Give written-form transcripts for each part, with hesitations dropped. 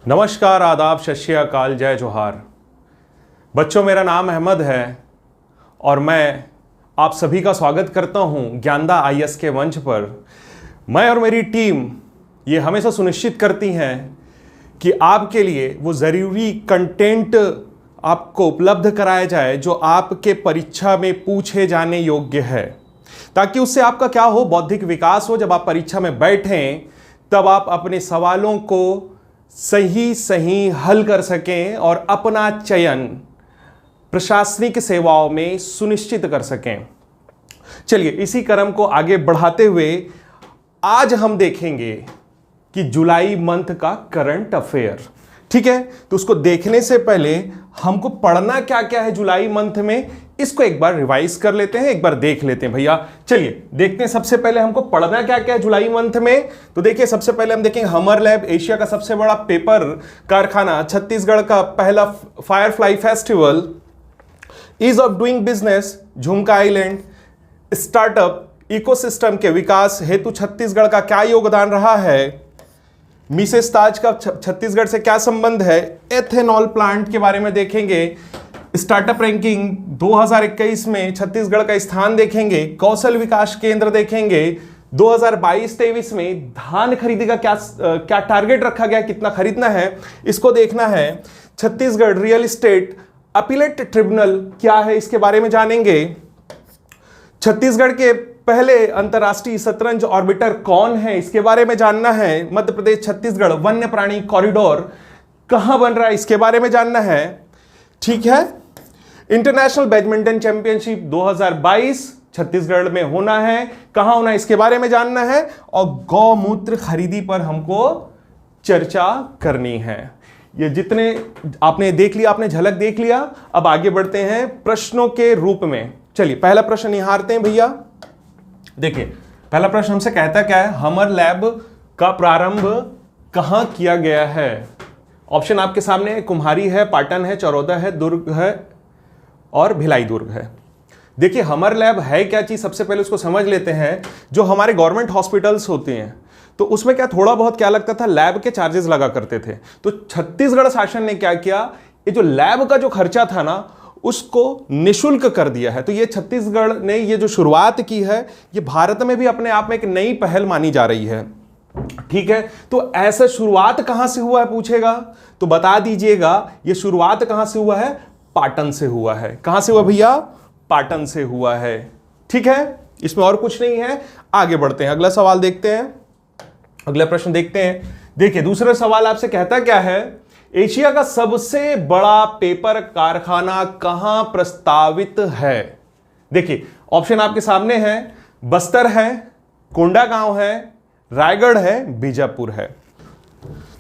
नमस्कार, आदाब, सत श्री अकाल, जय जोहार। बच्चों, मेरा नाम अहमद है और मैं आप सभी का स्वागत करता हूं ज्ञानदा आईएएस के मंच पर। मैं और मेरी टीम ये हमेशा सुनिश्चित करती हैं कि आपके लिए वो ज़रूरी कंटेंट आपको उपलब्ध कराया जाए जो आपके परीक्षा में पूछे जाने योग्य है, ताकि उससे आपका क्या हो, बौद्धिक विकास हो। जब आप परीक्षा में बैठें तब आप अपने सवालों को सही हल कर सकें और अपना चयन प्रशासनिक सेवाओं में सुनिश्चित कर सकें। चलिए, इसी क्रम को आगे बढ़ाते हुए आज हम देखेंगे कि जुलाई मंथ का करंट अफेयर। ठीक है, तो उसको देखने से पहले हमको पढ़ना क्या क्या है जुलाई मंथ में, इसको एक बार रिवाइज कर लेते हैं, एक बार देख लेते हैं भैया। चलिए देखते हैं सबसे पहले हमको पढ़ना क्या क्या है जुलाई मंथ में। तो देखिए, सबसे पहले हम देखेंगे हमर लैब, एशिया का सबसे बड़ा पेपर कारखाना, छत्तीसगढ़ का पहला firefly festival, ease of doing business, Jhumka island, startup ecosystem के विकास हेतु छत्तीसगढ़ का क्या योगदान रहा है, मिसेस ताज का छत्तीसगढ़ से क्या संबंध है, एथेनॉल प्लांट के बारे में देखेंगे, स्टार्टअप रैंकिंग 2021 में छत्तीसगढ़ का स्थान देखेंगे, कौशल विकास केंद्र देखेंगे, 2022-23 में धान खरीदी का क्या टारगेट रखा गया, कितना खरीदना है, इसको देखना है। Chhattisgarh real estate appellate tribunal क्या है, इसके बारे में जानेंगे। छत्तीसगढ़ के पहले अंतरराष्ट्रीय शतरंज ऑर्बिटर कौन है, इसके बारे में जानना है। मध्य प्रदेश छत्तीसगढ़ वन्य प्राणी कॉरिडोर कहां बन रहा है, इसके बारे में जानना है। ठीक है, इंटरनेशनल बैडमिंटन चैंपियनशिप 2022 छत्तीसगढ़ में होना है, कहां होना है, इसके बारे में जानना है। और गौमूत्र खरीदी पर हमको चर्चा करनी है। ये जितने आपने देख लिया, आपने झलक देख लिया। अब आगे बढ़ते हैं प्रश्नों के रूप में। चलिए पहला प्रश्न निहारते हैं भैया। देखिए, पहला प्रश्न हमसे कहता क्या है, हमर लैब का प्रारंभ कहां किया गया है। ऑप्शन आपके सामने है, कुम्हारी है, पाटन है, चरौदा है, दुर्ग है और भिलाई दुर्ग है। देखिए, हमर लैब है क्या चीज, सबसे पहले उसको समझ लेते हैं। जो हमारे गवर्नमेंट हॉस्पिटल्स होते हैं तो उसमें क्या थोड़ा बहुत क्या लगता था, लैब के चार्जेस लगा करते थे। तो छत्तीसगढ़ शासन ने क्या किया, ये जो लैब का जो खर्चा था ना, उसको निशुल्क कर दिया है। तो ये छत्तीसगढ़ ने ये जो शुरुआत की है, ये भारत में भी अपने आप में एक नई पहल मानी जा रही है। ठीक है, तो ऐसा शुरुआत कहां से हुआ है पूछेगा तो बता दीजिएगा। ये शुरुआत कहां से हुआ है, पाटन से हुआ है। कहां से हुआ भैया, पाटन से हुआ है। ठीक है, इसमें और कुछ नहीं है। आगे बढ़ते हैं, अगला सवाल देखते हैं, अगला प्रश्न देखते हैं। देखिए, दूसरा सवाल आपसे कहता क्या है, एशिया का सबसे बड़ा पेपर कारखाना कहां प्रस्तावित है। देखिए, ऑप्शन आपके सामने है, बस्तर है, कोंडागांव है, रायगढ़ है, बीजापुर है।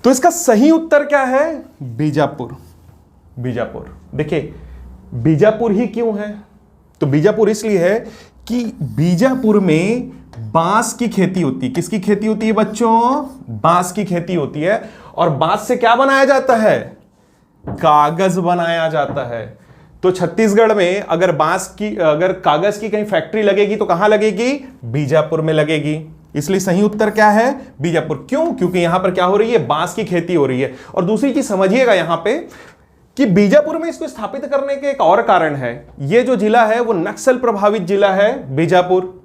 तो इसका सही उत्तर क्या है, बीजापुर। बीजापुर। देखिए, बीजापुर ही क्यों है, तो बीजापुर इसलिए है कि बीजापुर में बांस की खेती होती है। किसकी खेती होती है बच्चों, बांस की खेती होती है। और बांस से क्या बनाया जाता है, कागज बनाया जाता है। तो छत्तीसगढ़ में अगर कागज की कहीं फैक्ट्री लगेगी तो कहां लगेगी, बीजापुर में लगेगी। इसलिए सही उत्तर क्या है, बीजापुर। क्यों, क्योंकि यहां पर क्या हो रही है, बांस की खेती हो रही है। और दूसरी चीज समझिएगा यहां पे कि बीजापुर में इसको स्थापित करने के एक और कारण है। यह जो जिला है वो नक्सल प्रभावित जिला है, बीजापुर।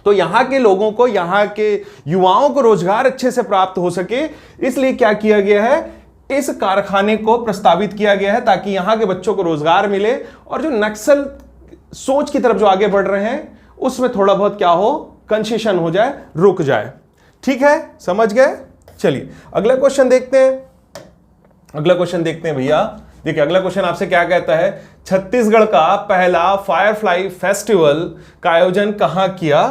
तो यहां के लोगों को, यहां के युवाओं को रोजगार अच्छे से प्राप्त हो सके, इसलिए क्या किया गया है, इस कारखाने को प्रस्तावित किया गया है ताकि यहां के बच्चों को रोजगार मिले और जो नक्सल सोच की तरफ जो आगे बढ़ रहे हैं उसमें थोड़ा बहुत क्या हो, कंसेशन हो जाए, रुक जाए। ठीक है, समझ गए। चलिए अगला क्वेश्चन देखते हैं, अगला क्वेश्चन देखते हैं भैया। देखिए, अगला क्वेश्चन आपसे क्या कहता है, छत्तीसगढ़ का पहला फायरफ्लाई फेस्टिवल का आयोजन कहां किया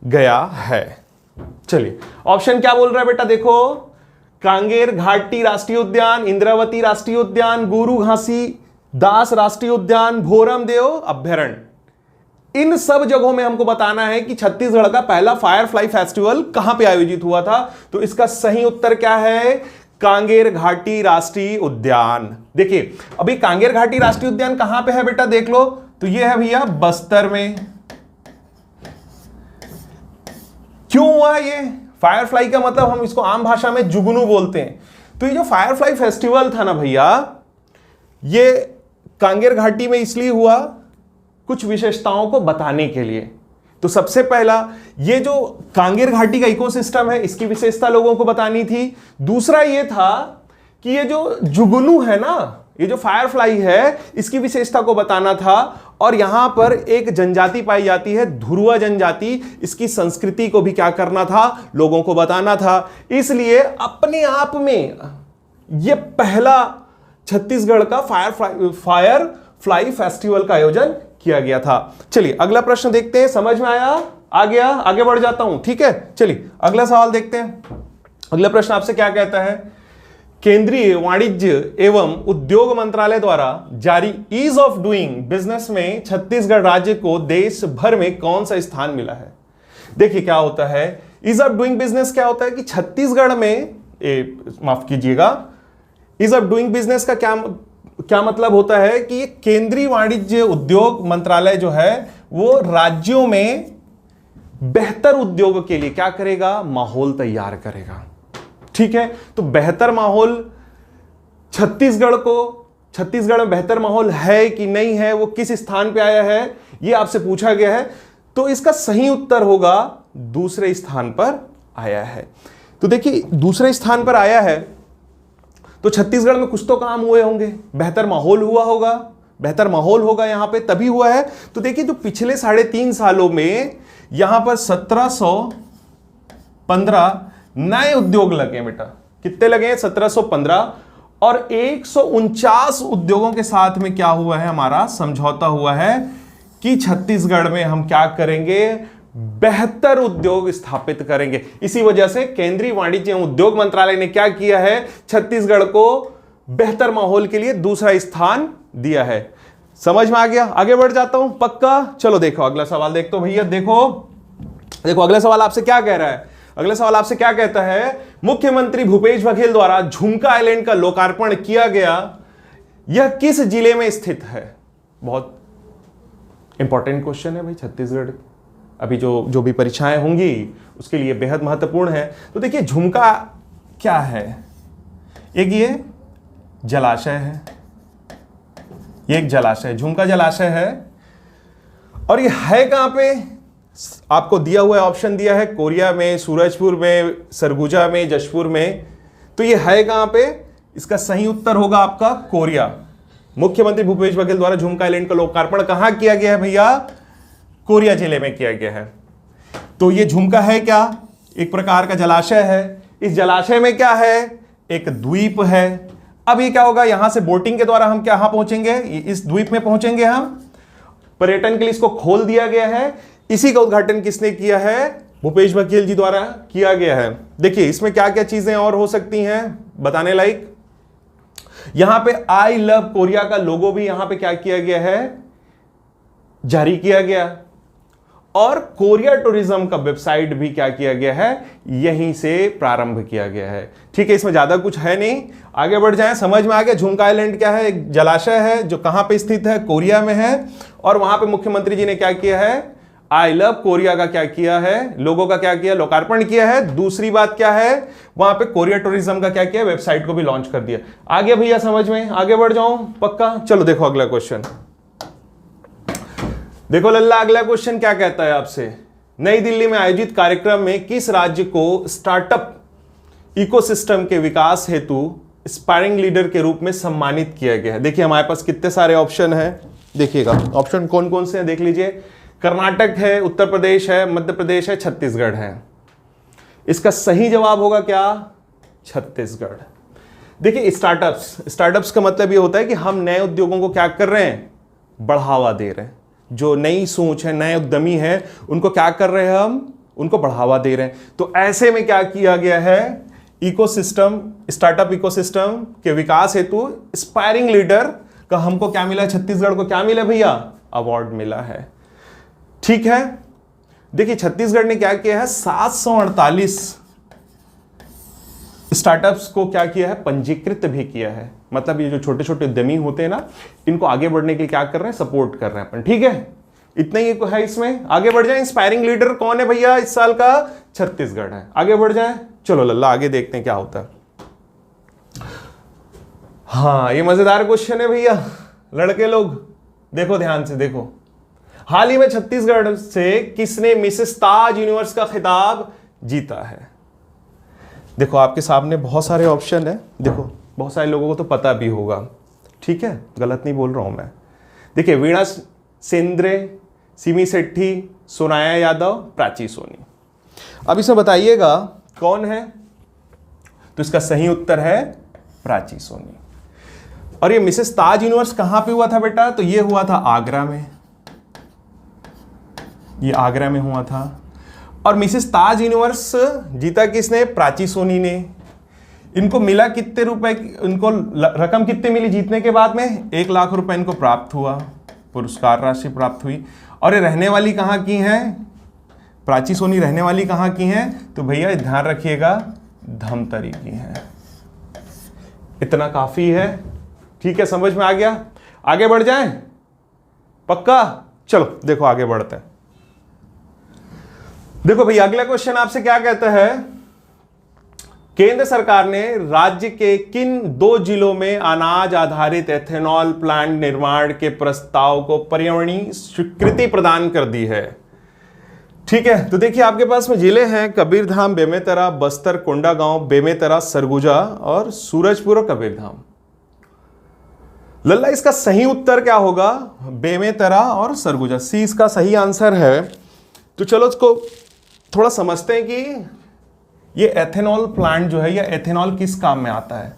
गया है। चलिए, ऑप्शन क्या बोल रहा है बेटा, देखो, कांगेर घाटी राष्ट्रीय उद्यान, इंद्रावती राष्ट्रीय उद्यान, गुरु घासीदास राष्ट्रीय उद्यान, भोरमदेव अभ्यारण्य। इन सब जगहों में हमको बताना है कि छत्तीसगढ़ का पहला फायरफ्लाई फेस्टिवल कहां पे आयोजित हुआ था। तो इसका सही उत्तर क्या है, कांगेर घाटी राष्ट्रीय उद्यान। देखिए, अभी कांगेर घाटी राष्ट्रीय उद्यान कहां पे है बेटा, देख लो, तो ये है भैया बस्तर में। क्यों हुआ ये, फायरफ्लाई का मतलब हम इसको आम भाषा में जुगनू बोलते हैं। तो ये जो फायरफ्लाई फेस्टिवल था ना भैया, ये कांगेर घाटी में इसलिए हुआ कुछ विशेषताओं को बताने के लिए। तो सबसे पहला ये जो कांगेर घाटी का इकोसिस्टम है, इसकी विशेषता लोगों को बतानी थी। दूसरा ये था कि ये जो जुगनू है ना, ये जो फायरफ्लाई है, इसकी विशेषता को बताना था। और यहां पर एक जनजाति पाई जाती है, धुरुआ जनजाति, इसकी संस्कृति को भी क्या करना था, लोगों को बताना था। इसलिए अपने आप में यह पहला छत्तीसगढ़ का फायरफ्लाई फेस्टिवल का आयोजन किया गया था। चलिए अगला प्रश्न देखते हैं, समझ में आया? आ गया? आगे बढ़ जाता हूं, ठीक है। चलिए अगला सवाल देखते हैं। अगला प्रश्न आपसे क्या कहता है? केंद्रीय वाणिज्य एवं उद्योग मंत्रालय द्वारा जारी ईज ऑफ डूइंग बिजनेस में छत्तीसगढ़ राज्य को देश भर में कौन सा स्थान मिला है? देखिए क्या होता है ईज ऑफ डूइंग बिजनेस, क्या होता है कि छत्तीसगढ़ में माफ कीजिएगा, ईज ऑफ डूइंग बिजनेस का क्या मतलब होता है कि ये केंद्रीय वाणिज्य उद्योग मंत्रालय जो है वो राज्यों में बेहतर उद्योग के लिए क्या करेगा, माहौल तैयार करेगा। ठीक है, तो बेहतर माहौल छत्तीसगढ़ में बेहतर माहौल है कि नहीं है, वो किस स्थान पे आया है, ये आपसे पूछा गया है। तो इसका सही उत्तर होगा दूसरे स्थान पर आया है। तो देखिए दूसरे स्थान पर आया है तो छत्तीसगढ़ में कुछ तो काम हुए होंगे, बेहतर माहौल हुआ होगा, बेहतर माहौल होगा यहां पे तभी हुआ है। तो देखिए जो पिछले 3.5 सालों में यहां पर 1715 नए उद्योग लगे बेटा। कितने लगे हैं? 1715। और 149 उद्योगों के साथ में क्या हुआ है, हमारा समझौता हुआ है कि छत्तीसगढ़ में हम क्या करेंगे, बेहतर उद्योग स्थापित करेंगे। इसी वजह से केंद्रीय वाणिज्य एवं उद्योग मंत्रालय ने क्या किया है, छत्तीसगढ़ को बेहतर माहौल के लिए दूसरा स्थान दिया है। समझ में आ गया? आगे बढ़ जाता हूं पक्का। चलो देखो अगला सवाल देखते हो भैया। देखो अगला सवाल आपसे क्या कह रहा है। अगला सवाल आपसे क्या कहता है, मुख्यमंत्री भूपेश बघेल द्वारा झुमका आइलैंड का लोकार्पण किया गया, यह किस जिले में स्थित है? बहुत इंपॉर्टेंट क्वेश्चन है भाई। छत्तीसगढ़ अभी जो भी परीक्षाएं होंगी उसके लिए बेहद महत्वपूर्ण है। तो देखिए झुमका क्या है, एक ये जलाशय है, ये एक जलाशय, झुमका जलाशय है। और ये है कहां पे? आपको दिया हुआ ऑप्शन दिया है कोरिया में, सूरजपुर में, सरगुजा में, जशपुर में। तो ये है कहां पे? इसका सही उत्तर होगा आपका कोरिया। मुख्यमंत्री भूपेश बघेल द्वारा झुमका आइलैंड का लोकार्पण कहां किया गया है भैया? कोरिया जिले में किया गया है। तो ये झुमका है क्या? एक प्रकार का जलाशय है। इस जलाशय में क्या है? एक द्वीप है। अब ये क्या होगा, यहां से बोटिंग के द्वारा हम कहां पहुंचेंगे? इस द्वीप में पहुंचेंगे हम। पर्यटन के लिए इसको खोल दिया गया है। इसी का उद्घाटन किसने किया है? भूपेश बघेल जी द्वारा किया गया है। देखिए इसमें क्या क्या चीजें और हो सकती हैं बताने लायक। यहां पे आई लव कोरिया का लोगो भी यहां पे क्या किया गया है, जारी किया गया। और कोरिया टूरिज्म का वेबसाइट भी क्या किया गया है, यहीं से प्रारंभ किया गया है। ठीक है, इसमें ज्यादा कुछ है नहीं, आगे बढ़ जाएं। समझ में आ गया झुमका आइलैंड क्या है? एक जलाशय है जो कहां पे स्थित है, कोरिया में है। और वहां पे मुख्यमंत्री जी ने क्या किया है, आई लव कोरिया का क्या किया है, लोगों का क्या किया, लोकार्पण किया है। दूसरी बात क्या है, वहां पे कोरिया टूरिज्म का क्या किया, वेबसाइट को भी लॉन्च कर दिया। आ गया भैया समझ में? आगे बढ़ जाऊं पक्का। चलो देखो अगला क्वेश्चन। देखो लल्ला अगला क्वेश्चन क्या कहता है आपसे, नई दिल्ली में आयोजित कार्यक्रम में किस राज्य को स्टार्टअप इकोसिस्टम के विकास हेतु स्पायरिंग लीडर के रूप में सम्मानित किया गया है? देखिए हमारे पास कितने सारे ऑप्शन है, देखिएगा ऑप्शन कौन कौन से हैं देख लीजिए। कर्नाटक है, उत्तर प्रदेश है, मध्य प्रदेश है, छत्तीसगढ़ है। इसका सही जवाब होगा क्या? छत्तीसगढ़। देखिए स्टार्टअप्स का मतलब ये होता है कि हम नए उद्योगों को क्या कर रहे हैं, बढ़ावा दे रहे हैं। जो नई सोच है, नए उद्यमी है, उनको क्या कर रहे हैं हम, उनको बढ़ावा दे रहे हैं। तो ऐसे में क्या किया गया है, इकोसिस्टम, स्टार्टअप इकोसिस्टम के विकास हेतु एस्पायरिंग लीडर का हमको क्या मिला, छत्तीसगढ़ को क्या मिला भैया, अवार्ड मिला है। ठीक है, देखिए छत्तीसगढ़ ने क्या किया है, 748 स्टार्टअप्स को क्या किया है, पंजीकृत भी किया है। मतलब ये जो छोटे छोटे उद्यमी होते हैं ना, इनको आगे बढ़ने के लिए क्या कर रहे हैं, सपोर्ट कर रहे हैं अपन। ठीक है, इतना ही है इसमें। आगे बढ़ जाए, इंस्पायरिंग लीडर कौन है भैया इस साल का, छत्तीसगढ़ है। आगे बढ़ जाए, चलो लल्ला आगे देखते हैं क्या होता है। हाँ, ये मजेदार क्वेश्चन है भैया। लड़के लोग देखो ध्यान से, देखो हाल ही में छत्तीसगढ़ से किसने मिसेस ताज यूनिवर्स का खिताब जीता है? देखो आपके सामने बहुत सारे ऑप्शन है, देखो बहुत सारे लोगों को तो पता भी होगा, ठीक है, गलत नहीं बोल रहा हूं मैं। देखिए, वीणा सेंद्रे, सिमी सेट्ठी, सोनाया यादव, प्राची सोनी। अब इसमें बताइएगा कौन है? तो इसका सही उत्तर है प्राची सोनी। और ये मिसेस ताज यूनिवर्स कहां पे हुआ था बेटा? तो ये हुआ था आगरा में, ये आगरा में हुआ था। और मिसेस ताज यूनिवर्स जीता किसने? प्राची सोनी ने। इनको मिला कितने रुपए, इनको रकम कितने मिली जीतने के बाद में? 1 लाख रुपए इनको प्राप्त हुआ, पुरस्कार राशि प्राप्त हुई। और ये रहने वाली कहाँ की हैं? प्राची सोनी रहने वाली कहाँ की हैं? तो भैया ध्यान रखिएगा, धमतरी की हैं। इतना काफी है, ठीक है, समझ में आ गया? आगे बढ़ जाएं? पक्का? चलो देखो आगे बढ़ते हैं। देखो भैया अगला क्वेश्चन आपसे क्या कहता है? केंद्र सरकार ने राज्य के किन 2 जिलों में अनाज आधारित एथेनॉल प्लांट निर्माण के प्रस्ताव को पर्यावरणीय स्वीकृति प्रदान कर दी है? ठीक है, तो देखिए आपके पास में जिले हैं कबीरधाम, बेमेतरा, बस्तर, कोंडागांव, बेमेतरा, सरगुजा और सूरजपुर और कबीरधाम। लल्ला इसका सही उत्तर क्या होगा? बेमेतरा और सरगुजा, सी इसका सही आंसर है। तो चलो इसको थोड़ा समझते हैं कि ये एथेनॉल प्लांट जो है, या एथेनॉल किस काम में आता है।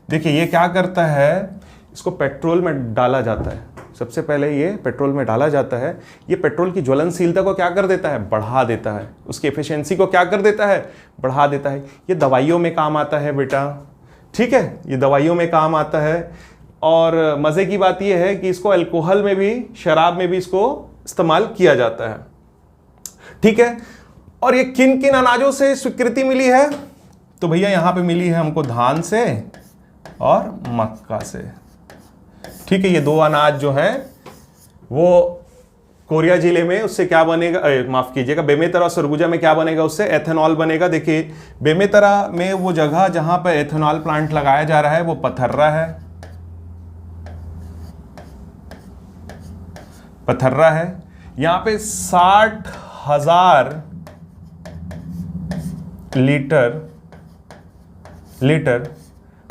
देखिए ये क्या करता है, इसको पेट्रोल में डाला जाता है। सबसे पहले ये पेट्रोल में डाला जाता है, ये पेट्रोल की ज्वलनशीलता को क्या कर देता है? बढ़ा देता है। उसकी एफिशिएंसी को क्या कर देता है? बढ़ा देता है। ये दवाइयों में काम आता है बेटा, ठीक है, ये दवाइयों में काम आता है। और मज़े की बात ये है कि इसको अल्कोहल में भी, शराब में भी इसको इस्तेमाल किया जाता है, ठीक है। और ये किन किन अनाजों से स्वीकृति मिली है? तो भैया यहां पे मिली है हमको धान से और मक्का से, ठीक है। ये 2 अनाज जो हैं वो कोरिया जिले में, उससे क्या बनेगा, माफ कीजिएगा, बेमेतरा और सरगुजा में क्या बनेगा? उससे एथेनॉल बनेगा। देखिए बेमेतरा में वो जगह जहां पर एथेनॉल प्लांट लगाया जा रहा है वो पथर्रा है, पथर्रा है। यहां पे 60,000 लीटर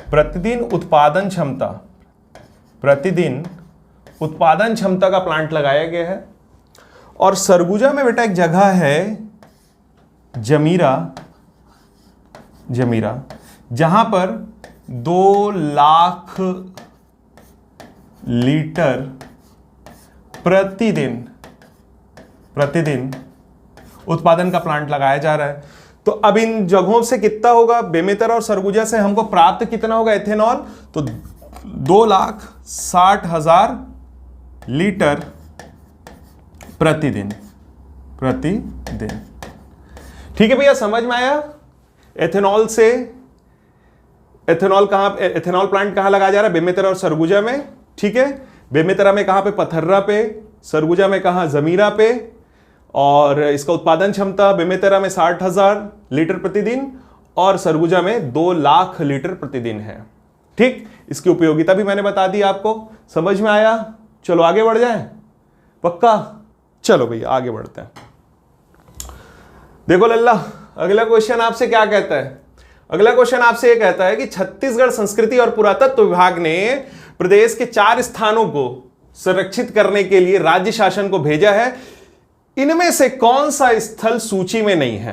प्रतिदिन उत्पादन क्षमता का प्लांट लगाया गया है। और सरगुजा में बेटा एक जगह है जमीरा, जहां पर 2 लाख लीटर प्रतिदिन उत्पादन का प्लांट लगाया जा रहा है। तो अब इन जगहों से कितना होगा? बेमेतरा और सरगुजा से हमको प्राप्त कितना होगा एथेनॉल? तो 2,60,000 लीटर प्रतिदिन। ठीक है भैया, समझ में आया? एथेनॉल प्लांट कहां लगाया जा रहा है? बेमेतरा और सरगुजा में, ठीक है। बेमेतरा में कहां पे? पथर्रा पे। सरगुजा में कहां? जमीरा पे। और इसका उत्पादन क्षमता बेमेतरा में 60,000 लीटर प्रतिदिन और सरगुजा में 2 लाख लीटर प्रतिदिन है, ठीक। इसकी उपयोगिता भी मैंने बता दी आपको, समझ में आया? चलो आगे बढ़ जाए, पक्का? चलो भैया आगे बढ़ते हैं। देखो लल्ला, अगला क्वेश्चन आपसे क्या कहता है? अगला क्वेश्चन आपसे यह कहता है कि छत्तीसगढ़ संस्कृति और पुरातत्व विभाग ने प्रदेश के 4 स्थानों को संरक्षित करने के लिए राज्य शासन को भेजा है। इनमें से कौन सा स्थल सूची में नहीं है?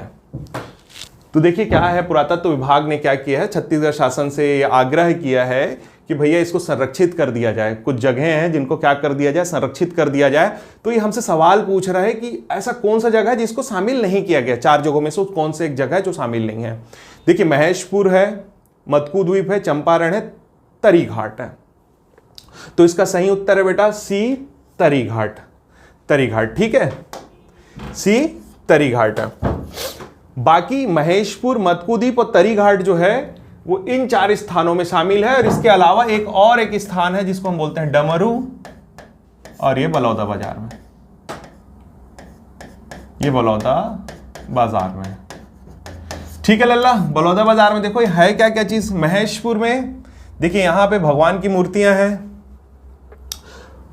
तो देखिए क्या है, पुरातत्व विभाग ने क्या किया है, छत्तीसगढ़ शासन से आग्रह किया है कि भैया इसको संरक्षित कर दिया जाए। कुछ जगह हैं जिनको क्या कर दिया जाए? संरक्षित कर दिया जाए। तो ये हमसे सवाल पूछ रहा है कि ऐसा कौन सा जगह है जिसको शामिल नहीं किया गया? 4 जगहों में से कौन सी एक जगह है जो शामिल नहीं है? देखिए महेशपुर है, मत्कू द्वीप है, चंपारण है, तरी घाट है। तो इसका सही उत्तर है बेटा सी, तरी घाट, ठीक है, सी तरी घाट है। बाकी महेशपुर, मत्कुद्वीप और तरी घाट जो है वो इन 4 स्थानों में शामिल है। और इसके अलावा एक स्थान है जिसको हम बोलते हैं डमरू, और ये बलौदा बाजार में, ये बलौदा बाजार में, ठीक है लल्ला। बलौदा बाजार में देखो ये है क्या क्या चीज? महेशपुर में देखिए यहां पे भगवान की मूर्तियां हैं।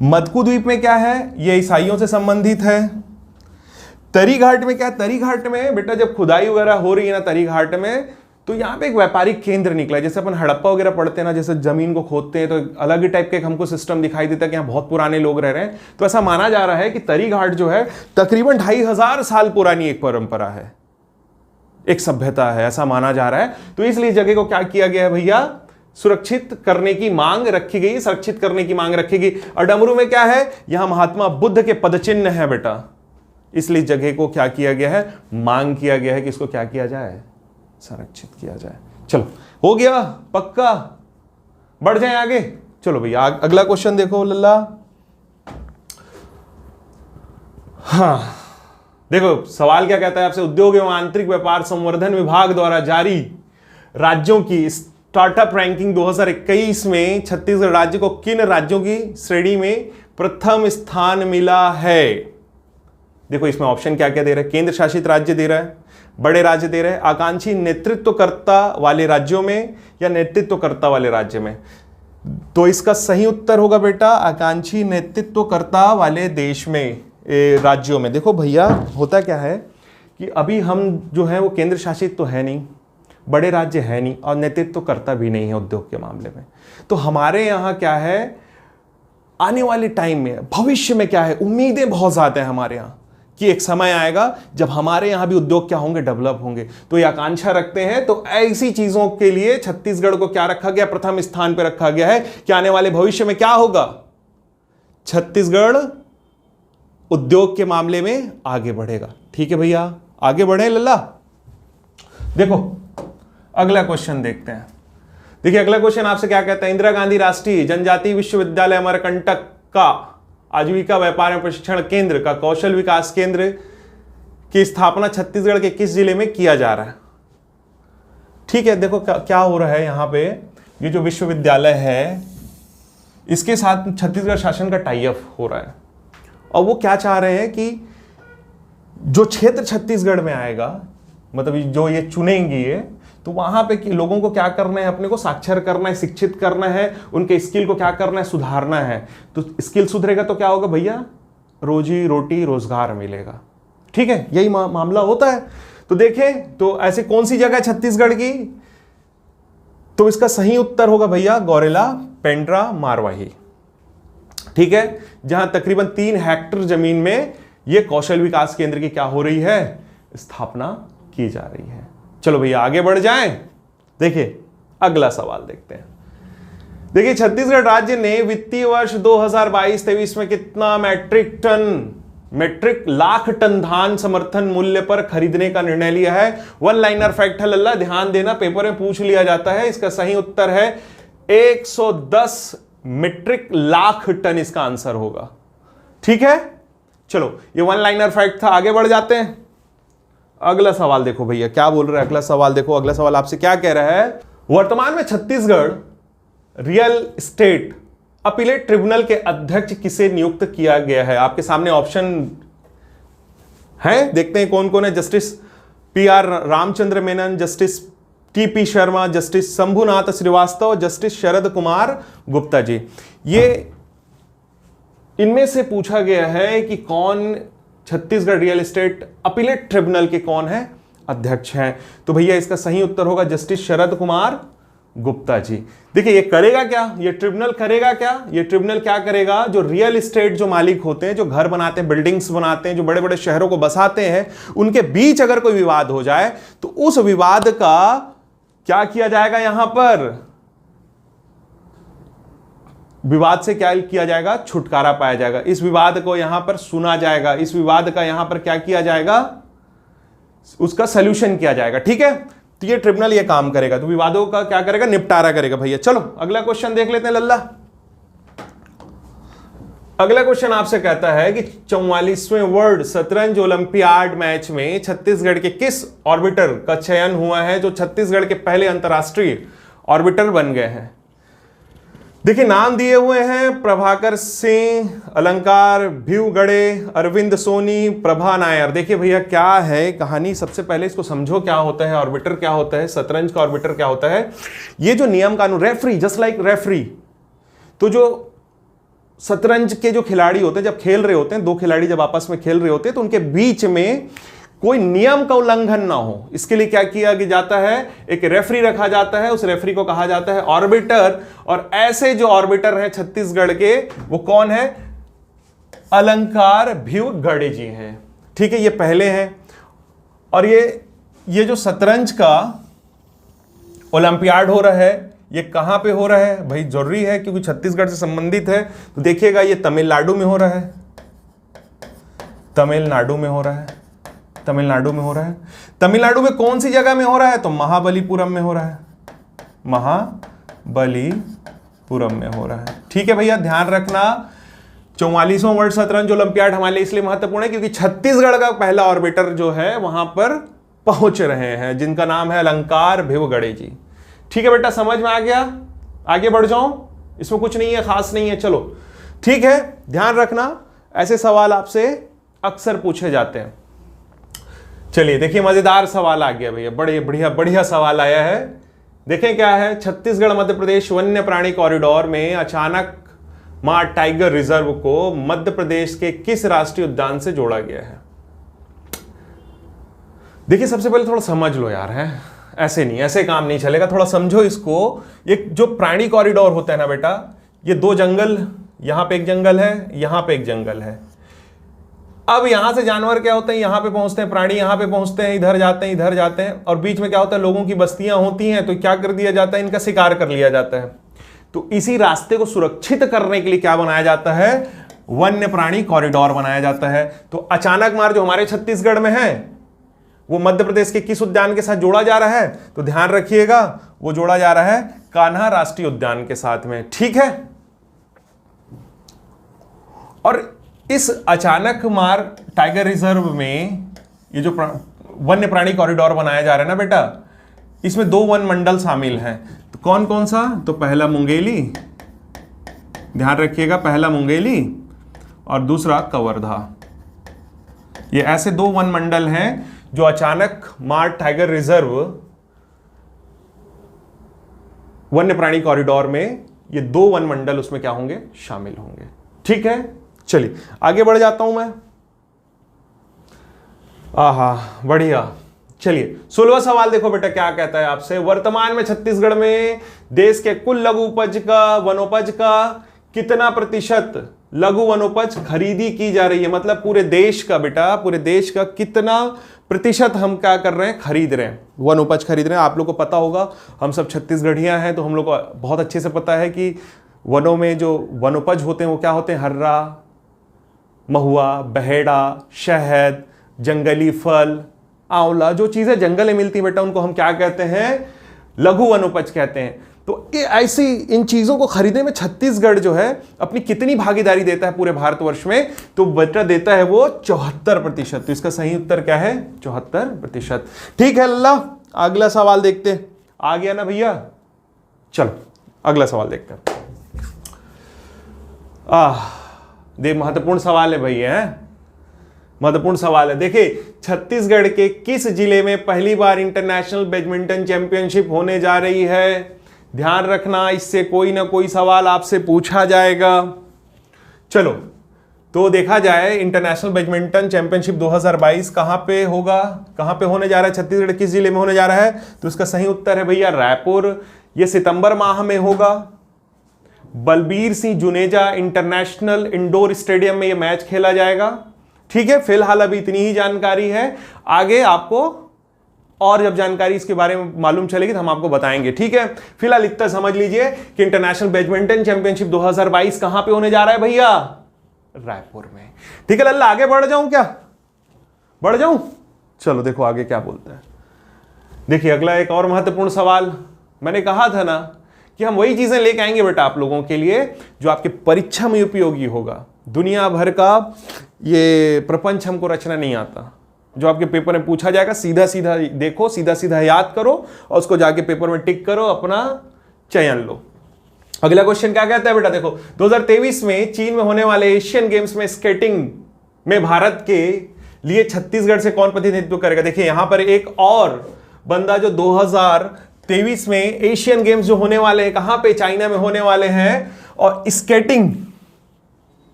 मदकू द्वीप में क्या है, ये ईसाइयों से संबंधित है। तरी घाट में क्या, तरी घाट में बेटा जब खुदाई वगैरह हो रही है ना तरी घाट में, तो यहाँ पे एक व्यापारिक केंद्र निकला है। जैसे अपन हड़प्पा वगैरह पढ़ते हैं ना, जैसे जमीन को खोदते हैं तो अलग ही टाइप के हमको सिस्टम दिखाई देता है कि यहाँ बहुत पुराने लोग रह रहे हैं। तो ऐसा माना जा रहा है कि तरी घाट जो है तकरीबन 2500 साल पुरानी एक परंपरा है, एक सभ्यता है, ऐसा माना जा रहा है। तो इसलिए जगह को क्या किया गया है भैया, सुरक्षित करने की मांग रखी गई, संरक्षित करने की मांग रखी गई। और डमरू में क्या है, यहां महात्मा बुद्ध के पदचिन्ह है बेटा, इसलिए जगह को क्या किया गया है, मांग किया गया है कि इसको क्या किया जाए, संरक्षित किया जाए। चलो हो गया पक्का, बढ़ जाए आगे। चलो भैया अगला क्वेश्चन देखो लल्ला। हाँ देखो सवाल क्या कहता है आपसे, उद्योग एवं आंतरिक व्यापार संवर्धन विभाग द्वारा जारी राज्यों की स्टार्टअप रैंकिंग 2021 में छत्तीसगढ़ राज्य को किन राज्यों की श्रेणी में प्रथम स्थान मिला है। देखो इसमें ऑप्शन क्या क्या दे रहा है, केंद्र शासित राज्य दे रहा है, बड़े राज्य दे रहे हैं, आकांक्षी नेतृत्वकर्ता वाले राज्यों में या नेतृत्वकर्ता वाले राज्य में। तो इसका सही उत्तर होगा बेटा आकांक्षी नेतृत्वकर्ता वाले देश में, राज्यों में। देखो भैया होता क्या है कि अभी हम जो है वो केंद्र शासित तो है नहीं, बड़े राज्य है नहीं, और नेतृत्वकर्ता भी नहीं है उद्योग के मामले में। तो हमारे यहाँ क्या है, आने वाले टाइम में भविष्य में क्या है, उम्मीदें बहुत ज्यादा है हमारे यहाँ कि एक समय आएगा जब हमारे यहां भी उद्योग क्या होंगे, डेवलप होंगे। तो ये आकांक्षा रखते हैं। तो ऐसी चीजों के लिए छत्तीसगढ़ को क्या रखा गया, प्रथम स्थान पर रखा गया है कि आने वाले भविष्य में क्या होगा, छत्तीसगढ़ उद्योग के मामले में आगे बढ़ेगा। ठीक है भैया आगे बढ़े लल्ला। देखो अगला क्वेश्चन देखते हैं। देखिए अगला क्वेश्चन आपसे क्या कहता है, इंदिरा गांधी राष्ट्रीय जनजातीय विश्वविद्यालय अमरकंटक का आजीविका व्यापार एवं प्रशिक्षण केंद्र का कौशल विकास केंद्र की स्थापना छत्तीसगढ़ के किस जिले में किया जा रहा है। ठीक है देखो क्या हो रहा है यहां पे, ये जो विश्वविद्यालय है इसके साथ छत्तीसगढ़ शासन का टाई अप हो रहा है, और वो क्या चाह रहे हैं कि जो क्षेत्र छत्तीसगढ़ में आएगा, मतलब जो ये चुनेंगी ये, तो वहां पे लोगों को क्या करना है, अपने को साक्षर करना है, शिक्षित करना है, उनके स्किल को क्या करना है, सुधारना है। तो स्किल सुधरेगा तो क्या होगा भैया, रोजी रोटी रोजगार मिलेगा। ठीक है यही मामला होता है। तो देखें तो ऐसे कौन सी जगह छत्तीसगढ़ की, तो इसका सही उत्तर होगा भैया गौरेला पेंड्रा मारवाही। ठीक है, जहां तकरीबन 3 हेक्टेयर जमीन में यह कौशल विकास केंद्र की क्या हो रही है, स्थापना की जा रही है। चलो भैया आगे बढ़ जाएं। देखिए अगला सवाल देखते हैं। देखिए छत्तीसगढ़ राज्य ने वित्तीय वर्ष 2022-23 में कितना मैट्रिक लाख टन धान समर्थन मूल्य पर खरीदने का निर्णय लिया है। वन लाइनर फैक्ट है लल्ला, ध्यान देना, पेपर में पूछ लिया जाता है। इसका सही उत्तर है 110 मीट्रिक लाख टन इसका आंसर होगा। ठीक है चलो ये वन लाइनर फैक्ट था, आगे बढ़ जाते हैं। अगला सवाल देखो भैया क्या बोल रहा है, अगला सवाल देखो। अगला सवाल आपसे क्या कह रहा है, वर्तमान में Chhattisgarh real estate appellate tribunal के अध्यक्ष किसे नियुक्त किया गया है। आपके सामने ऑप्शन है, देखते हैं कौन कौन है। Justice PR Ramachandra Menon, justice TP Sharma, justice Shambhunath Srivastava, justice Sharad Kumar Gupta ji. ये इनमें से पूछा गया है कि कौन Chhattisgarh real estate appellate tribunal के कौन है अध्यक्ष हैं। तो भैया इसका सही उत्तर होगा जस्टिस शरद कुमार गुप्ता जी। देखिए ये करेगा क्या, ये ट्रिब्यूनल करेगा क्या, ये ट्रिब्यूनल क्या करेगा, जो रियल एस्टेट जो मालिक होते हैं, जो घर बनाते हैं, बिल्डिंग्स बनाते हैं, जो बड़े बड़े शहरों को बसाते हैं, उनके बीच अगर कोई विवाद हो जाए तो उस विवाद का क्या किया जाएगा, यहां पर विवाद से क्या किया जाएगा, छुटकारा पाया जाएगा। इस विवाद को यहां पर सुना जाएगा, इस विवाद का यहां पर क्या किया जाएगा, उसका सॉल्यूशन किया जाएगा। ठीक है तो ये ट्रिब्यूनल ये काम करेगा, तो विवादों का क्या करेगा, निपटारा करेगा भैया। चलो अगला क्वेश्चन देख लेते हैं लल्ला। अगला क्वेश्चन आपसे कहता है कि 44वें वर्ल्ड शतरंज ओलंपियाड मैच में छत्तीसगढ़ के किस ऑर्बिटर का चयन हुआ है, जो छत्तीसगढ़ के पहले अंतरराष्ट्रीय ऑर्बिटर बन गए हैं। देखिए नाम दिए हुए हैं प्रभाकर सिंह, अलंकार भिवगड़े, अरविंद सोनी, प्रभा नायर। देखिए भैया क्या है कहानी, सबसे पहले इसको समझो क्या होता है ऑर्बिटर, क्या होता है शतरंज का ऑर्बिटर, क्या होता है ये जो नियम कानून, रेफरी जस्ट लाइक रेफरी। तो जो शतरंज के जो खिलाड़ी होते हैं जब खेल रहे होते हैं, दो खिलाड़ी जब आपस में खेल रहे होते हैं तो उनके बीच में कोई नियम का उल्लंघन ना हो, इसके लिए क्या किया जाता है, एक रेफरी रखा जाता है, उस रेफरी को कहा जाता है ऑर्बिटर। और ऐसे जो ऑर्बिटर हैं छत्तीसगढ़ के वो कौन है, अलंकार भिवगड़े जी हैं। ठीक है, ये पहले हैं। और ये जो शतरंज का ओलंपियाड हो रहा है ये कहां पे हो रहा है भाई, जरूरी है क्योंकि छत्तीसगढ़ से संबंधित है। तो देखिएगा ये तमिलनाडु में हो रहा है, तमिलनाडु में हो रहा है, तमिलनाडु में हो रहा है। तमिलनाडु में कौन सी जगह में हो रहा है, तो महाबलीपुरम में हो रहा है, महाबलीपुरम में हो रहा है। ठीक है भैया, ध्यान रखना 44वां वर्ल्ड शतरंज ओलंपियाड हमारे लिए इसलिए महत्वपूर्ण है क्योंकि छत्तीसगढ़ का पहला ऑर्बिटर जो है वहां पर पहुंच रहे हैं, जिनका नाम है अलंकार भिवगड़े जी। ठीक है बेटा, समझ में आ गया, आगे बढ़ जाऊं, इसमें कुछ नहीं है, खास नहीं है, चलो ठीक है। ध्यान रखना ऐसे सवाल आपसे अक्सर पूछे जाते हैं। चलिए देखिए मजेदार सवाल आ गया भैया, बड़े बढ़िया बढ़िया सवाल आया है। देखें क्या है, छत्तीसगढ़ मध्य प्रदेश वन्य प्राणी कॉरिडोर में अचानक मां टाइगर रिजर्व को मध्य प्रदेश के किस राष्ट्रीय उद्यान से जोड़ा गया है। देखिए सबसे पहले थोड़ा समझ लो यार, है ऐसे नहीं, ऐसे काम नहीं चलेगा, थोड़ा समझो इसको। ये जो प्राणी कॉरिडोर होता है ना बेटा, ये दो जंगल, यहां पे एक जंगल है, यहां पे एक जंगल है। अब यहां से जानवर क्या होते हैं, यहां पे पहुंचते हैं, प्राणी यहां पे पहुंचते हैं, इधर जाते हैं, इधर जाते हैं, और बीच में क्या होता है, लोगों की बस्तियां होती हैं, तो क्या कर दिया जाता है, इनका शिकार कर लिया जाता है। तो इसी रास्ते को सुरक्षित करने के लिए क्या बनाया जाता है, वन्य प्राणी कॉरिडोर बनाया जाता है। तो अचानक मार जो हमारे छत्तीसगढ़ में है वो मध्य प्रदेश के किस उद्यान के साथ जोड़ा जा रहा है, तो ध्यान रखिएगा वो जोड़ा जा रहा है कान्हा राष्ट्रीय उद्यान के साथ में। ठीक है, और इस अचानक मार टाइगर रिजर्व में ये जो वन्य प्राणी कॉरिडोर बनाया जा रहा है ना बेटा, इसमें दो वन मंडल शामिल हैं। तो कौन कौन सा, तो पहला मुंगेली, ध्यान रखिएगा, पहला मुंगेली और दूसरा कवर्धा। ये ऐसे दो वन मंडल हैं जो अचानक मार टाइगर रिजर्व वन्य प्राणी कॉरिडोर में, ये दो वन मंडल उसमें क्या होंगे, शामिल होंगे। ठीक है, चलिए आगे बढ़ जाता हूं मैं। आहा बढ़िया, चलिए 16वां सवाल देखो बेटा क्या कहता है आपसे, वर्तमान में छत्तीसगढ़ में देश के कुल लघु उपज का वनोपज का कितना प्रतिशत लघु वनोपज खरीदी की जा रही है, मतलब पूरे देश का बेटा, पूरे देश का कितना प्रतिशत हम क्या कर रहे हैं, खरीद रहे हैं, वन उपज खरीद रहे हैं। आप लोग को पता होगा, हम सब छत्तीसगढ़ियां हैं तो हम लोग को बहुत अच्छे से पता है कि वनों में जो वन उपज होते हैं वो क्या होते हैं, हर्रा, महुआ, बहेड़ा, शहद, जंगली फल, आंवला, जो चीजें जंगल में मिलती है बेटा उनको हम क्या कहते हैं, लघु वनोपज कहते हैं। तो ये ऐसी इन चीजों को खरीदने में छत्तीसगढ़ जो है अपनी कितनी भागीदारी देता है पूरे भारतवर्ष में, तो बेटा देता है वो 74%। तो इसका सही उत्तर क्या है, 74%। ठीक है अल्लाह, अगला सवाल देखते हैं, आ गया ना भैया, चलो अगला सवाल देखते हैं। देख महत्वपूर्ण सवाल है भैया, महत्वपूर्ण सवाल है। देखिए छत्तीसगढ़ के किस जिले में पहली बार इंटरनेशनल बैडमिंटन चैंपियनशिप होने जा रही है, ध्यान रखना इससे कोई ना कोई सवाल आपसे पूछा जाएगा। चलो तो देखा जाए इंटरनेशनल बैडमिंटन चैंपियनशिप 2022 कहां पे होगा, कहां पे होने जा रहा है, छत्तीसगढ़ किस जिले में होने जा रहा है, तो इसका सही उत्तर है भैया रायपुर। यह सितंबर माह में होगा, Balbir Singh Juneja international indoor stadium में यह मैच खेला जाएगा। ठीक है, फिलहाल अभी इतनी ही जानकारी है, आगे आपको और जब जानकारी इसके बारे में मालूम चलेगी तो हम आपको बताएंगे। ठीक है, फिलहाल इतना समझ लीजिए कि इंटरनेशनल बैडमिंटन चैंपियनशिप 2022 कहां पे होने जा रहा है भैया, रायपुर में। ठीक है लल्ला, आगे बढ़ जाऊं क्या, बढ़ जाऊं, चलो देखो आगे क्या बोलते हैं। देखिए अगला एक और महत्वपूर्ण सवाल, मैंने कहा था ना कि हम वही चीजें लेके आएंगे बेटा आप लोगों के लिए जो आपके परीक्षा में उपयोगी होगा। दुनिया भर का ये प्रपंच हमको रचना नहीं आता, जो आपके पेपर में पूछा जाएगा सीधा सीधा देखो, सीधा सीधा याद करो और उसको जाके पेपर में टिक करो, अपना चयन लो। अगला क्वेश्चन क्या कहता है बेटा, देखो 2023 में चीन में होने वाले एशियन गेम्स में स्केटिंग में भारत के लिए छत्तीसगढ़ से कौन प्रतिनिधित्व करेगा। देखिए यहां पर एक और बंदा जो 2023 में एशियन गेम्स जो होने वाले हैं, कहां पे, चाइना में होने वाले हैं, और स्केटिंग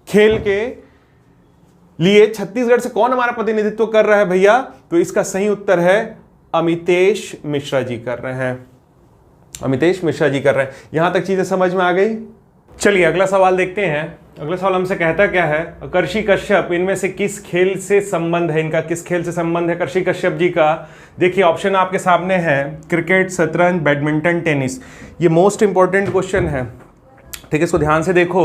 खेल के लिए छत्तीसगढ़ से कौन हमारा प्रतिनिधित्व कर रहा है भैया, तो इसका सही उत्तर है अमितेश मिश्रा जी कर रहे हैं। अमितेश मिश्रा जी कर रहे हैं। यहां तक चीजें समझ में आ गई। चलिए अगला सवाल देखते हैं। अगला सवाल हमसे कहता क्या है, कर्षी कश्यप इनमें से किस खेल से संबंध है, इनका किस खेल से संबंध है कर्षी कश्यप जी का। देखिए ऑप्शन आपके सामने है, क्रिकेट, शतरंज, बैडमिंटन, टेनिस। ये मोस्ट इंपॉर्टेंट क्वेश्चन है, ठीक है, इसको ध्यान से देखो।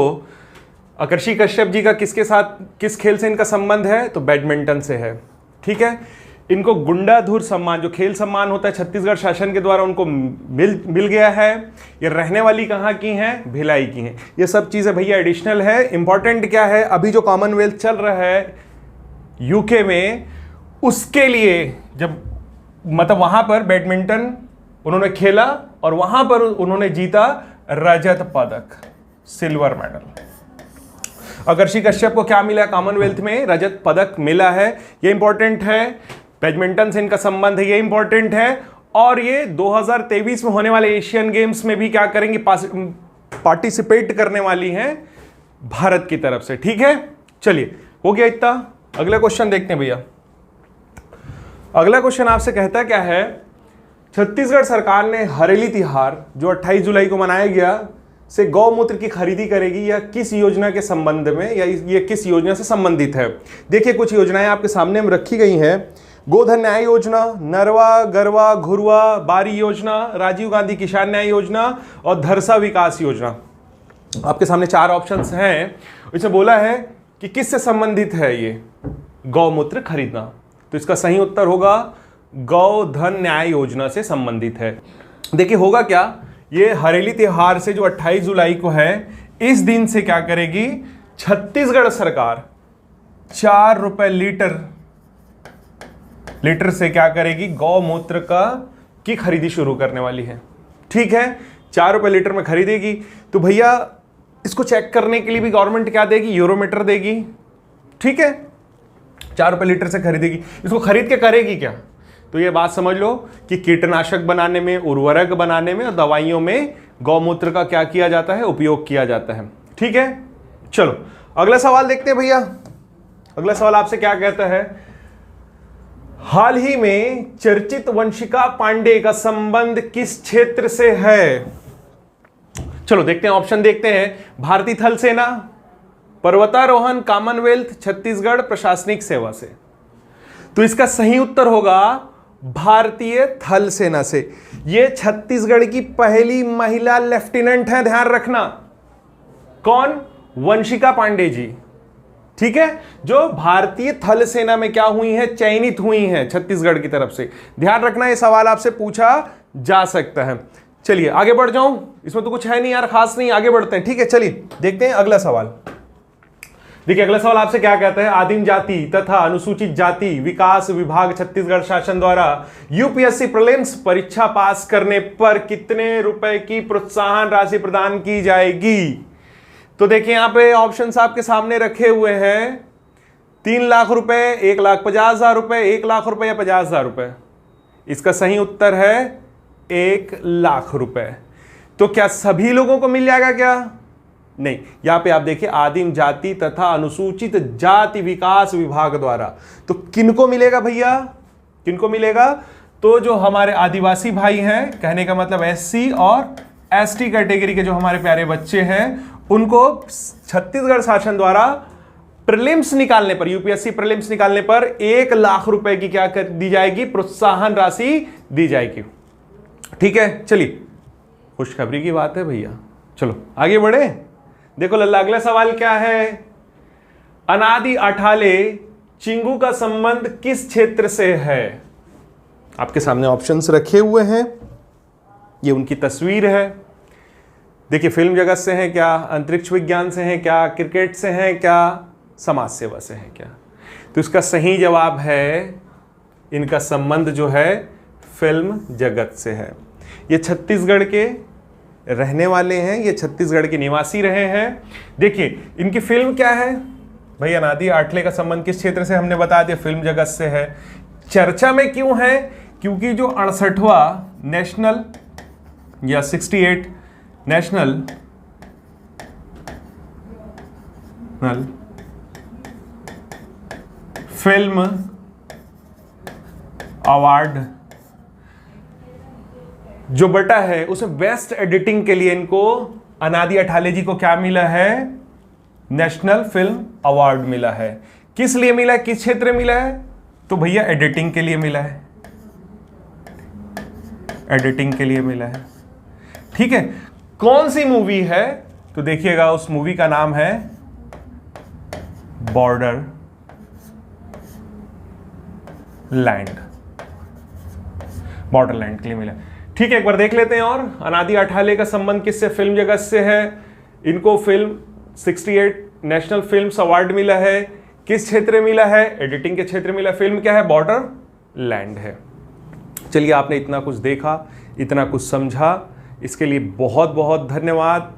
कर्षी कश्यप जी का किसके साथ, किस खेल से इनका संबंध है, तो बैडमिंटन से है, ठीक है। इनको गुंडाधुर सम्मान, जो खेल सम्मान होता है छत्तीसगढ़ शासन के द्वारा, उनको मिल गया है। ये रहने वाली कहाँ की हैं, भिलाई की हैं। ये सब चीज़ें भैया एडिशनल है। इंपॉर्टेंट क्या है, अभी जो कॉमनवेल्थ चल रहा है यूके में, उसके लिए जब मतलब वहाँ पर बैडमिंटन उन्होंने खेला और वहाँ पर उन्होंने जीता रजत पदक, सिल्वर मेडल। कर्षी कश्यप को क्या मिला कॉमनवेल्थ में, रजत पदक मिला है। ये इंपॉर्टेंट है। बैडमिंटन से इनका संबंध है, ये इंपॉर्टेंट है। और ये 2023 में होने वाले एशियन गेम्स में भी क्या करेंगे, पार्टिसिपेट करने वाली हैं भारत की तरफ से, ठीक है। चलिए हो गया इतना। अगला क्वेश्चन देखते हैं भैया। अगला क्वेश्चन आपसे कहता क्या है, छत्तीसगढ़ सरकार ने हरेली तिहार जो 28 जुलाई को मनाया गया से गौमूत्र की खरीदी करेगी, या किस योजना के संबंध में, या ये किस योजना से संबंधित है। देखिए कुछ योजनाएं आपके सामने में रखी गई हैं। गोधन न्याय योजना, नरवा गरवा घुरवा बारी योजना, राजीव गांधी किसान न्याय योजना और धरसा विकास योजना। आपके सामने 4 ऑप्शंस हैं। इसमें बोला है कि किससे संबंधित है ये गौमूत्र खरीदना, तो इसका सही उत्तर होगा गोधन न्याय योजना से संबंधित है। देखिए होगा क्या, ये हरेली त्योहार से जो 28 जुलाई को है, इस दिन से क्या करेगी छत्तीसगढ़ सरकार 4 रुपए लीटर से क्या करेगी, गौमूत्र की खरीदी शुरू करने वाली है, ठीक है। 4 रुपए लीटर में खरीदेगी। तो भैया इसको चेक करने के लिए भी गवर्नमेंट क्या देगी, यूरोमीटर देगी, ठीक है। 4 रुपए लीटर से खरीदेगी। इसको खरीद के करेगी क्या, तो ये बात समझ लो कि कीटनाशक बनाने में, उर्वरक बनाने में और दवाइयों में गौमूत्र का क्या किया जाता है, उपयोग किया जाता है, ठीक है। चलो अगला सवाल देखते हैं भैया। अगला सवाल आपसे क्या कहता है, हाल ही में चर्चित वंशिका पांडे का संबंध किस क्षेत्र से है। चलो देखते हैं, ऑप्शन देखते हैं। भारतीय थल सेना, पर्वतारोहण, कॉमनवेल्थ, छत्तीसगढ़ प्रशासनिक सेवा से। तो इसका सही उत्तर होगा भारतीय थल सेना से। ये छत्तीसगढ़ की पहली महिला लेफ्टिनेंट है, ध्यान रखना। कौन, वंशिका पांडे जी, ठीक है, जो भारतीय थल सेना में क्या हुई है, चयनित हुई हैं छत्तीसगढ़ की तरफ से। ध्यान रखना, ये सवाल आपसे पूछा जा सकता है। चलिए आगे बढ़ जाऊं, इसमें तो कुछ है नहीं यार, खास नहीं, आगे बढ़ते हैं, ठीक है। चलिए देखते हैं अगला सवाल। देखिए अगला सवाल आपसे क्या कहता है, आदिम जाति तथा अनुसूचित जाति विकास विभाग छत्तीसगढ़ शासन द्वारा यूपीएससी प्रीलिम्स परीक्षा पास करने पर कितने रुपए की प्रोत्साहन राशि प्रदान की जाएगी। तो देखिए यहां पे ऑप्शंस आपके सामने रखे हुए हैं, 3 लाख रुपए, 1,50,000 रुपए, 1 लाख रुपए या 50,000 रुपए। इसका सही उत्तर है 1 लाख रुपए। तो क्या सभी लोगों को मिल जाएगा क्या, नहीं। यहां पे आप देखिए आदिम जाति तथा अनुसूचित जाति विकास विभाग द्वारा, तो किनको मिलेगा भैया, किनको मिलेगा, तो जो हमारे आदिवासी भाई हैं, कहने का मतलब एससी और एसटी कैटेगरी के जो हमारे प्यारे बच्चे हैं, उनको छत्तीसगढ़ शासन द्वारा प्रीलिम्स निकालने पर, यूपीएससी प्रीलिम्स निकालने पर 1 लाख रुपए की क्या कर दी जाएगी, प्रोत्साहन राशि दी जाएगी, ठीक है। चलिए खुशखबरी की बात है भैया। चलो आगे बढ़े। देखो लल्ला अगला सवाल क्या है, अनादि अठाले चिंगू का संबंध किस क्षेत्र से है। आपके सामने ऑप्शंस रखे हुए हैं, ये उनकी तस्वीर है। देखिए फिल्म जगत से है क्या, अंतरिक्ष विज्ञान से है क्या, क्रिकेट से है क्या, समाज सेवा से है क्या। तो इसका सही जवाब है, इनका संबंध जो है फिल्म जगत से है। ये छत्तीसगढ़ के रहने वाले हैं, ये छत्तीसगढ़ के निवासी रहे हैं। देखिए इनकी फिल्म क्या है भाई, अनादि आठले का संबंध किस क्षेत्र से, हमने बता दिया फिल्म जगत से है। चर्चा में क्यों है, क्योंकि जो 68वां नेशनल या 68 नेशनल फिल्म अवार्ड जो बटा है उसमें बेस्ट एडिटिंग के लिए इनको अनादि अठाले जी को क्या मिला है, नेशनल फिल्म अवार्ड मिला है। किस लिए मिला है, किस क्षेत्र में मिला है, तो भैया एडिटिंग के लिए मिला है, एडिटिंग के लिए मिला है। ठीक है, कौन सी मूवी है, तो देखिएगा उस मूवी का नाम है बॉर्डर लैंड, बॉर्डर लैंड के लिए मिला। ठीक है, एक बार देख लेते हैं। और अनादि अठाले का संबंध किससे, फिल्म जगत से है। इनको फिल्म 68 नेशनल फिल्म्स अवार्ड मिला है। किस क्षेत्र में मिला है, एडिटिंग के क्षेत्र में मिला। फिल्म क्या है, बॉर्डर लैंड है। चलिए, आपने इतना कुछ देखा, इतना कुछ समझा, इसके लिए बहुत बहुत धन्यवाद।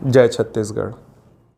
जय छत्तीसगढ़।